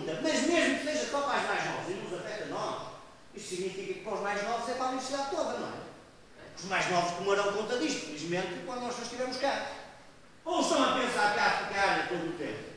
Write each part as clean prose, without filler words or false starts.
muita, mas mesmo que seja só para as mais novas e nos afeta a nós, isto significa que para os mais novos é para a universidade toda, não é? Os mais novos tomarão conta disto, felizmente, quando nós estivermos cá. Ou estão a pensar cá ficar todo o tempo?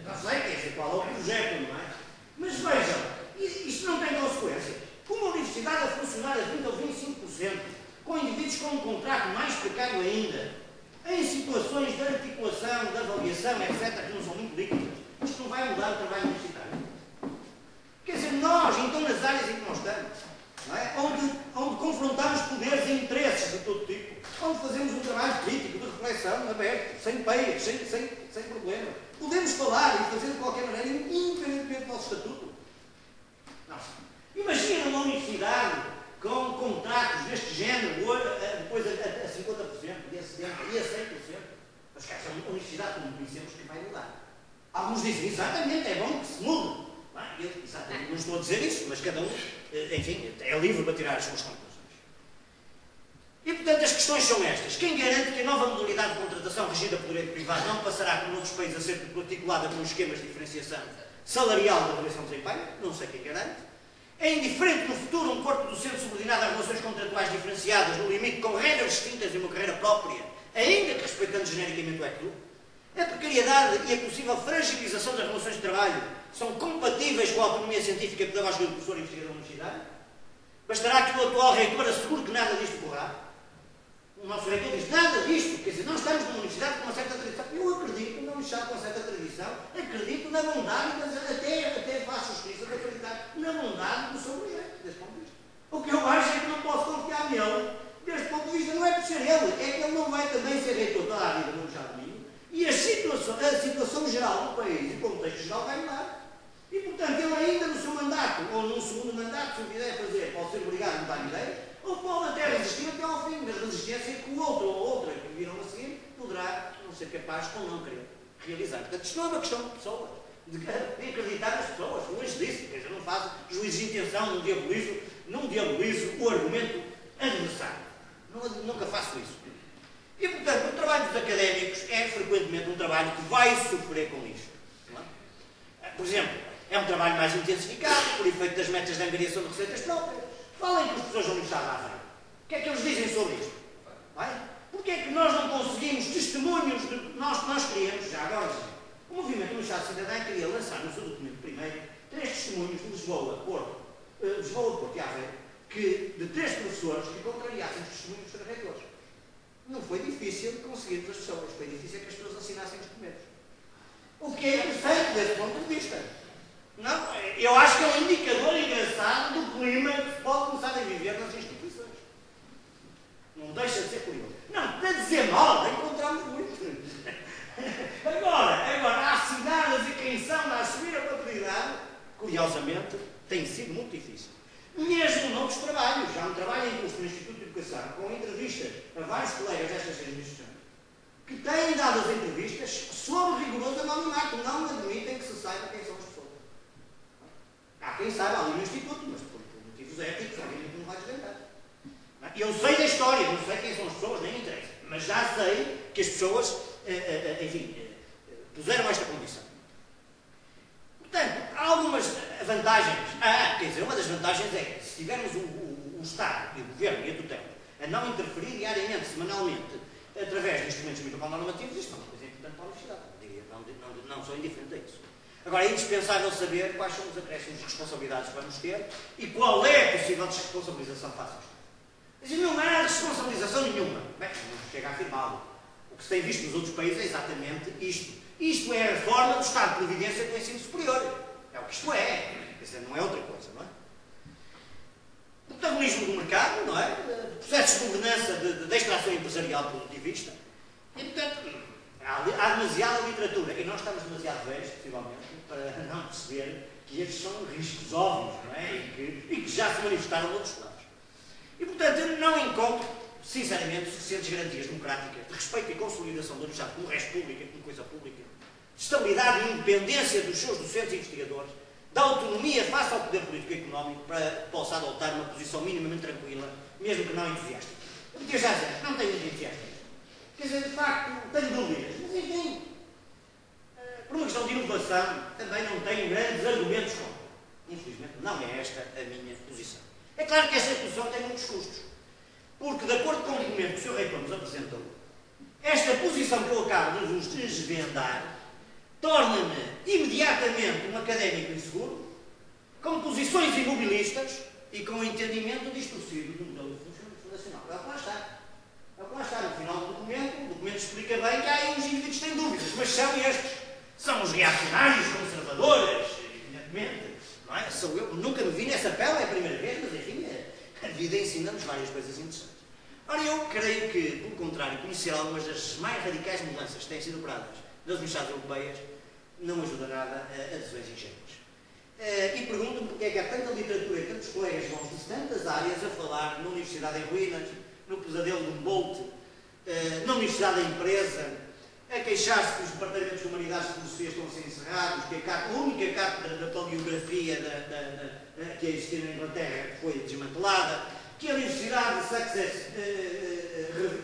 Não sei, quer dizer, qual é o projeto, não é? Mas vejam, isto não tem consequência. Como a universidade a funcionar a 20 ou 25%, com indivíduos com um contrato mais precário ainda, em situações de articulação, de avaliação, etc., que não são muito líquidas, isto não vai mudar o trabalho universitário. Quer dizer, nós, então, nas áreas em que nós estamos, não é? onde confrontamos poderes e interesses de todo tipo, onde fazemos um trabalho crítico, de reflexão, aberto, sem peias, sem problema. Podemos falar e fazer de qualquer maneira, independentemente do nosso estatuto. Não. Imagina uma universidade com contratos deste género, depois a 50%, e a 70%, e a 100%. Mas cá, é uma universidade, como conhecemos, que vai mudar. Alguns dizem, exatamente, é bom que se mude. Exatamente, não estou a dizer isso, mas cada um, enfim, é livre para tirar as suas conclusões. E, portanto, as questões são estas. Quem garante que a nova modalidade de contratação regida pelo direito privado não passará, como noutros países, a ser articulada com esquemas de diferenciação salarial da avaliação de desempenho? Não sei quem garante. É indiferente no futuro um corpo docente subordinado às relações contratuais diferenciadas, no limite com regras distintas e uma carreira própria, ainda que respeitando genericamente o ECTU? A precariedade e a possível fragilização das relações de trabalho são compatíveis com a autonomia científica e pedagógica do professor investigador universitário? Bastará que o atual reitor assegure que nada disto ocorrerá? O nosso reitor diz nada disto, quer dizer, não estamos numa universidade com uma certa tradição. Eu acredito numa universidade com uma certa tradição, acredito na bondade, mas até faço justiça de acreditar na bondade do seu projeto, desse ponto de vista. O que eu acho é que não posso confiar nele, deste ponto de vista, não é por ser ele, é que ele não vai também ser reitor toda a vida no Universidade de Minho, e a situação geral do país e o contexto geral vai mudar. E, portanto, ele ainda no seu mandato, ou num segundo mandato, se o quiser fazer, pode ser obrigado a mudar ideias, ou pode até resistir até ao fim, mas resistência que o outro ou outra que viram a seguir poderá não ser capaz ou não querer realizar. Portanto, isto não é uma questão de pessoas, de acreditar nas pessoas. Longe disso, quer dizer, não faço juízo de intenção, não diabolizo o argumento adversário. Nunca faço isso. E, portanto, o trabalho dos académicos é frequentemente um trabalho que vai sofrer com isto. Não é? Por exemplo, é um trabalho mais intensificado, por efeito das metas de angariação de receitas próprias. Falem com as pessoas da Universidade de Aveiro. O que é que eles dizem sobre isto? Porquê é que nós não conseguimos testemunhos de que nós queríamos, já agora, o Movimento Universidade Cidadã queria lançar no seu documento primeiro 3 testemunhos de Lisboa, Porto e Aveiro, de 3 professores que contrariassem os testemunhos dos reitores. Não foi difícil conseguirmos as pessoas, foi difícil que as pessoas assinassem os documentos. O que é interessante desse ponto de vista. Não, eu acho que é um indicador engraçado do clima que se pode começar a viver nas instituições. Não deixa de ser curioso. Não, para dizer mal, encontramos muito. Agora, as cidades e quem são a assumir a paternidade, curiosamente, tem sido muito difícil. Mesmo noutros trabalhos. Já um trabalho em curso no Instituto de Educação, com entrevistas a vários colegas destas 6 instituições, que têm dado as entrevistas sob rigoroso anonimato, não admitem que se saiba quem são as pessoas. Há quem saiba ali no Instituto, mas por motivos éticos, obviamente não vai desvendar. Eu sei da história, não sei quem são as pessoas, nem interessa, mas já sei que as pessoas, enfim, puseram esta condição. Portanto, há algumas vantagens. Quer dizer, uma das vantagens é que se tivermos o Estado e o Governo e a tutela a não interferir diariamente, semanalmente, através de instrumentos micronormativos, isto é uma coisa importante para a universidade. Não sou indiferente a isso. Agora, é indispensável saber quais são os acréscimos de responsabilidades que vamos ter e qual é a possível desresponsabilização face a isto. Quer dizer, não há responsabilização nenhuma. Bem, não chega a afirmá-lo. O que se tem visto nos outros países é exatamente isto. Isto é a reforma do Estado de Previdência do ensino superior. É o que isto é. Quer dizer, não é outra coisa, não é? O protagonismo do mercado, não é? Processos de governança da extração empresarial produtivista. E, portanto, há demasiada literatura. E nós estamos demasiado velhos, possivelmente, para não perceber que estes são riscos óbvios, não é? E que já se manifestaram noutros lados. E, portanto, eu não encontro, sinceramente, suficientes garantias democráticas de respeito e consolidação da universidade como resto pública, como coisa pública, de estabilidade e independência dos seus docentes e investigadores, da autonomia face ao poder político e económico para que possa adotar uma posição minimamente tranquila, mesmo que não entusiástica. Eu podia já dizer, não tenho muito entusiasta. Quer dizer, de facto, tenho dúvidas, mas enfim, por uma questão de inovação, situação também não tenho grandes argumentos contra. Infelizmente, não é esta a minha posição. É claro que esta posição tem muitos custos, porque, de acordo com o documento que o Sr. Reitor nos apresentou, esta posição que eu acabo de vos desvendar torna-me imediatamente um académico inseguro, com posições imobilistas e com o entendimento distorcido do modelo fundacional. É o que lá está. É o que lá está no final do documento. O documento explica bem que há aí uns indivíduos que têm dúvidas, mas são estes. São os reacionários, conservadores, evidentemente. Não é? Sou eu, nunca me vi nessa pele, é a primeira vez, mas enfim, a vida ensina-nos várias coisas interessantes. Ora, eu creio que, pelo contrário, conhecer algumas das mais radicais mudanças que têm sido operadas nas universidades europeias não ajuda nada a adesões ingênuas. E pergunto-me porque é que há tanta literatura e tantos colegas vão de tantas áreas a falar na Universidade em Ruínas, no pesadelo de Humboldt, na Universidade da Empresa, a queixar-se que os departamentos de Humanidades e Filosofia estão a ser encerrados, que a única cátedra da paleografia que existia na Inglaterra foi desmantelada, que a Universidade de Sussex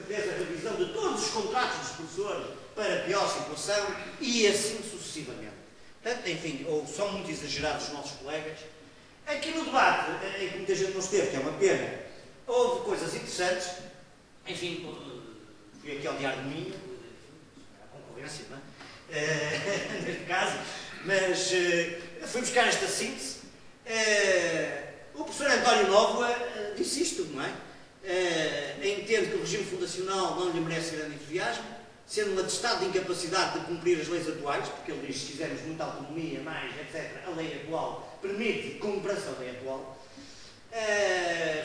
fez a revisão de todos os contratos dos professores para pior situação e assim sucessivamente. Portanto, enfim, são muito exagerados os nossos colegas. Aqui no debate, em que muita gente não esteve, que é uma pena, houve coisas interessantes. Enfim, fui aqui ao Diário do Minho, a concorrência, não é? Neste caso, mas fui buscar esta síntese. O professor António Nóvoa disse isto, não é? Entende que o regime fundacional não lhe merece grande entusiasmo, sendo um atestado de incapacidade de cumprir as leis atuais, porque ele diz que se fizermos muita autonomia, mais, etc., a lei atual permite cumprir-se a lei atual.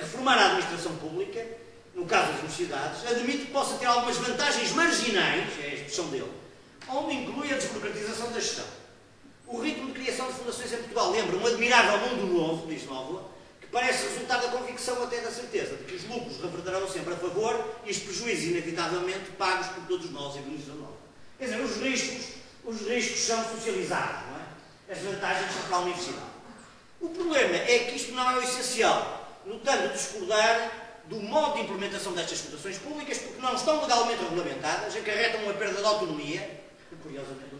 Reformar a administração pública, no caso das universidades, admite que possa ter algumas vantagens marginais, é a expressão dele, onde inclui a desburocratização da gestão. O ritmo de criação de fundações em Portugal lembra um admirável mundo novo, diz Nóvoa, que parece resultar da convicção até da certeza de que os lucros reverterão sempre a favor e os prejuízos inevitavelmente pagos por todos nós e beneficiam nós. Quer dizer, os riscos são socializados, não é? As vantagens são para a universidade. O problema é que isto não é o essencial, notando discordar do modo de implementação destas fundações públicas, porque não estão legalmente regulamentadas, acarretam uma perda de autonomia. Curiosamente,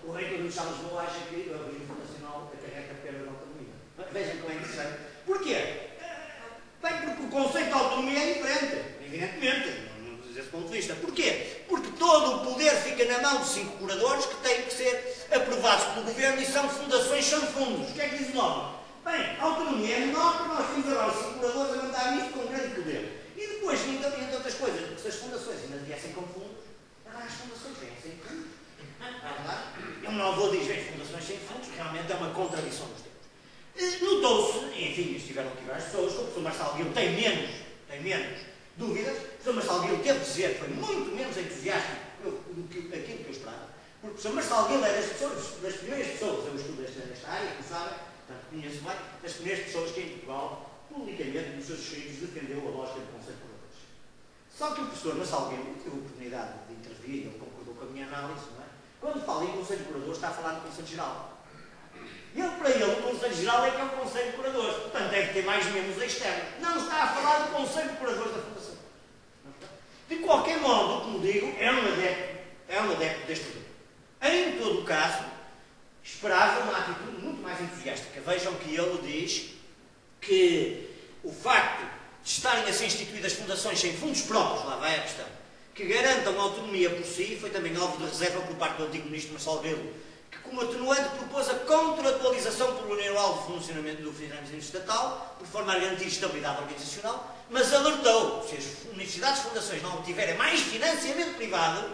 o reitor do Estado de Lisboa acha que o regime fundacional acarreta a perda de autonomia. Vejam como é interessante. Porquê? Bem, porque o conceito de autonomia é diferente, evidentemente, desse ponto de vista. Porquê? Porque todo o poder fica na mão de 5 curadores que têm que ser aprovados pelo governo e são fundações, são fundos. O que é que diz o nome? Bem, a autonomia é menor porque nós temos agora os 5 curadores a mandar nisto com grande poder. E depois, entre outras coisas, porque se as fundações ainda viessem com fundos, agora as fundações vêm sem fundos. Eu não vou dizer fundações sem fundos, realmente é uma contradição dos tempos. Notou-se, enfim, estiveram aqui várias pessoas, que o professor Marçal Guilherme tem menos dúvidas. O professor Marçal Guilherme teve de dizer que foi muito menos entusiástico do que aquilo que eu esperava. Porque o professor Marçal Guilherme é das primeiras pessoas, eu estudo esta área, como sabem, portanto conheço bem, das primeiras pessoas que em Portugal, publicamente, nos seus escritos, defendeu a lógica do Conselho de Curadores. Só que o professor Marçal Guilherme teve a oportunidade de intervir, ele concordou com a minha análise, não é? Quando fala em Conselho de Curadores, está a falar do Conselho Geral. Para ele, o Conselho Geral é que é o Conselho de Curadores. Portanto, deve ter mais membros externos. Não está a falar do Conselho de Curadores da Fundação. De qualquer modo, como digo, é um adepto deste modelo. Em todo o caso, esperava uma atitude muito mais entusiástica. Vejam que ele diz que o facto de estarem a ser instituídas fundações sem fundos próprios, lá vai a questão, que garantam autonomia por si, foi também alvo de reserva por parte do antigo ministro Marcelo Rebelo, que como atenuante propôs a contratualização plurianual do funcionamento do financiamento estatal, por forma a garantir estabilidade organizacional, mas alertou que se as universidades e fundações não obtiverem mais financiamento privado,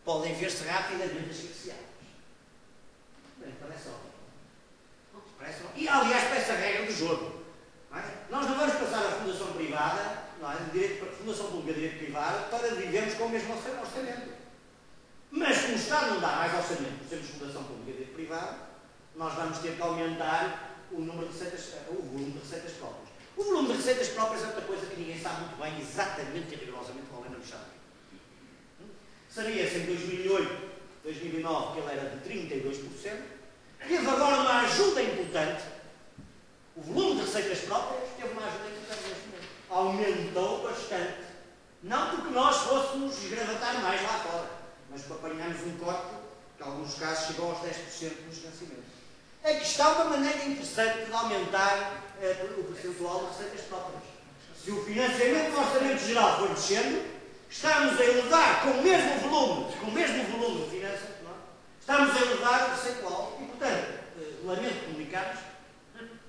podem ver-se rapidamente asfixiadas. Bem, parece óbvio. E, aliás, para essa regra do jogo. Não é? Nós não vamos passar a fundação privada, não é? Fundação pública de direito privado, para vivermos com o mesmo orçamento. Mas, como o Estado não dá mais orçamento por sermos fundação pública de direito privado, nós vamos ter que aumentar o volume de receitas próprias. O volume de receitas próprias é outra coisa que ninguém sabe muito bem, exatamente e rigorosamente qual é na Estado. Sabia-se em 2008, 2009, que ele era de 32%. Teve agora uma ajuda importante. O volume de receitas próprias teve uma ajuda importante neste momento. Aumentou bastante. Não porque nós fôssemos esgravatar mais lá fora, mas para apanharmos um corte que em alguns casos chegou aos 10% dos financiamentos. Aqui está uma maneira interessante de aumentar o percentual de receitas próprias. Se o financiamento do Orçamento Geral for descendo, estamos a elevar com o mesmo volume de finanças, não é? Estamos a elevar o percentual e, portanto, lamento comunicar-vos,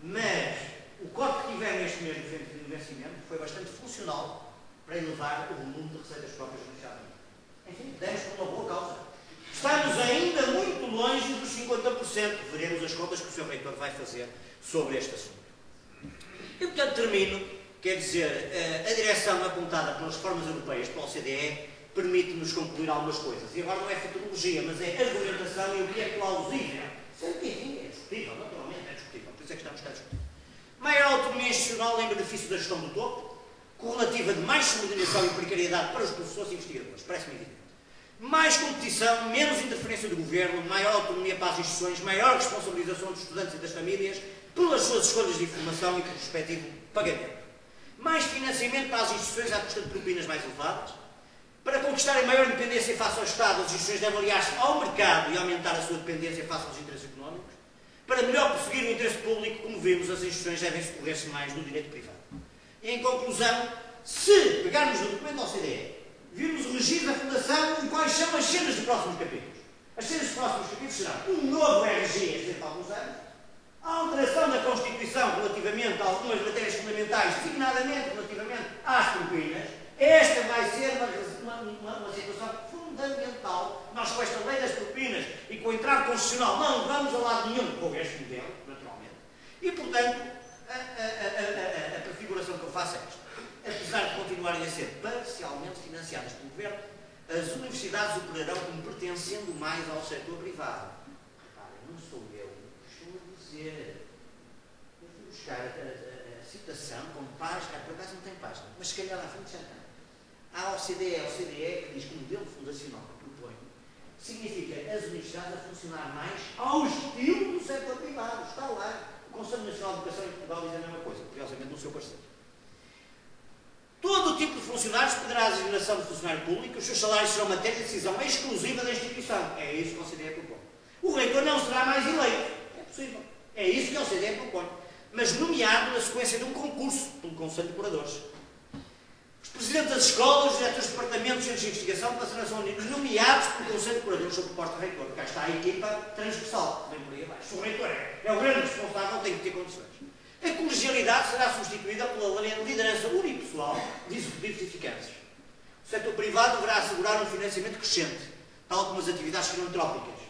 mas o corte que tiver neste mês de investimento foi bastante funcional para elevar o volume de receitas próprias no Estado. Enfim, demos por uma boa causa. Estamos ainda muito longe dos 50%. Veremos as contas que o Sr. Reitor vai fazer sobre este assunto. E, portanto, termino. Quer dizer, a direção apontada pelas reformas europeias pela OCDE permite-nos concluir algumas coisas. E agora não é futurologia, mas é argumentação e o que é plausível. Enfim, é discutível, naturalmente é discutível. Por isso é que estamos cá a discutir. Maior autonomia institucional em benefício da gestão do topo, correlativa de mais subordinação e precariedade para os professores e investigadores. Parece-me evidente. Mais competição, menos interferência do governo, maior autonomia para as instituições, maior responsabilização dos estudantes e das famílias pelas suas escolhas de informação e pelo respectivo pagamento. Mais financiamento para as instituições à custa de propinas mais elevadas. Para conquistarem maior independência face ao Estado, as instituições devem aliar-se ao mercado e aumentar a sua dependência face aos interesses económicos. Para melhor perseguir o interesse público, como vimos, as instituições devem socorrer-se mais no direito privado. E, em conclusão, se pegarmos no documento da OCDE, virmos o regime da Fundação e quais são as cenas dos próximos capítulos. As cenas dos próximos capítulos serão um novo RG dentro de alguns anos, a alteração da Constituição relativamente a algumas matérias fundamentais, designadamente relativamente às propinas. Esta vai ser uma situação fundamental. Nós, com esta lei das propinas e com o entrave constitucional, não vamos a lado nenhum com este modelo, naturalmente. E, portanto, a prefiguração que eu faço é esta. Apesar de continuarem a ser parcialmente financiadas pelo governo, as universidades operarão como pertencendo mais ao setor privado. Reparem, não sou eu. Eu fui buscar a citação com página, por acaso não tem página, mas se calhar lá à frente já tem. A OCDE que diz que o modelo fundacional que propõe significa as universidades a funcionar mais ao estilo do setor privado. Está lá. O Conselho Nacional de Educação em Portugal diz a mesma coisa, curiosamente no seu parecer. Todo o tipo de funcionários poderá a designação de funcionário público, os seus salários serão matéria de decisão exclusiva da instituição. É isso que a OCDE propõe. O reitor não será mais eleito. É possível. É isso que a OCDE propõe, mas nomeado na sequência de um concurso pelo Conselho de Curadores. Os presidentes das escolas, os diretores de departamentos, centros de investigação passarão a ser nomeados pelo Conselho de Curadores sob proposta do reitor. Cá está a equipa transversal, vem por aí abaixo. O reitor é o grande responsável, tem que ter condições. A colegialidade será substituída pela liderança unipessoal de executivos eficazes. O setor privado deverá assegurar um financiamento crescente, tal como as atividades filantrópicas.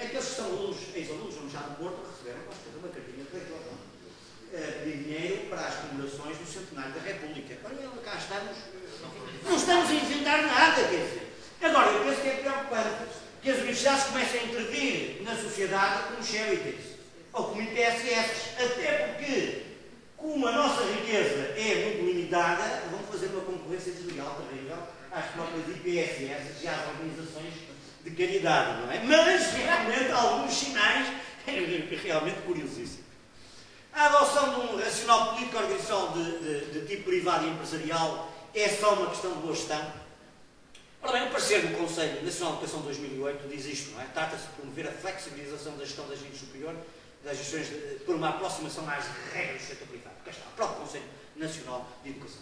Aqueles que são alunos, ex-alunos, vamos já do Porto, receberam uma cartinha de reitor, pedir dinheiro para as comemorações do centenário da República. Olha, cá estamos, não estamos a inventar nada, quer dizer. Agora, eu penso que é preocupante que as universidades comecem a intervir na sociedade como charities, ou como IPSS, até porque, como a nossa riqueza é muito limitada, vão fazer uma concorrência desleal terrível às próprias IPSS e às organizações de caridade, não é? Mas, realmente, alguns sinais realmente curiosíssimos. A adoção de um racional político organizacional de tipo privado e empresarial é só uma questão de boa gestão. Ora bem, o parecer do Conselho Nacional de Educação de 2008 diz isto, não é? Trata-se de promover a flexibilização da gestão das ensino superior, das gestões por uma aproximação às regras do setor privado. Cá está, o próprio Conselho Nacional de Educação.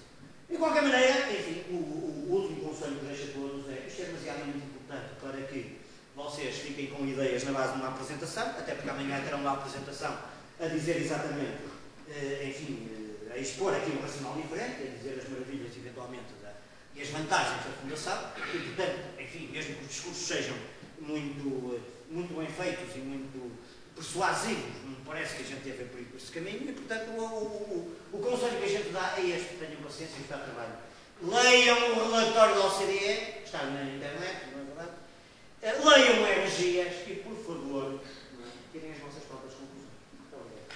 De qualquer maneira, enfim, o último conselho que deixa a todos é isto é demasiadamente importante para que vocês fiquem com ideias na base de uma apresentação, até porque amanhã terão uma apresentação a dizer exatamente, enfim, a expor aqui um racional diferente, a dizer as maravilhas, eventualmente, e as vantagens da Fundação, e, portanto, enfim, mesmo que os discursos sejam muito bem feitos e muito persuasivos, não me parece que a gente deve ir por esse caminho, e, portanto, o conselho que a gente dá é este: tenham paciência e está a trabalho. Leiam o relatório da OCDE, está na internet, não é verdade? Leiam o RGS e, por favor, tirem as vossas próprias conclusões. Muito obrigado.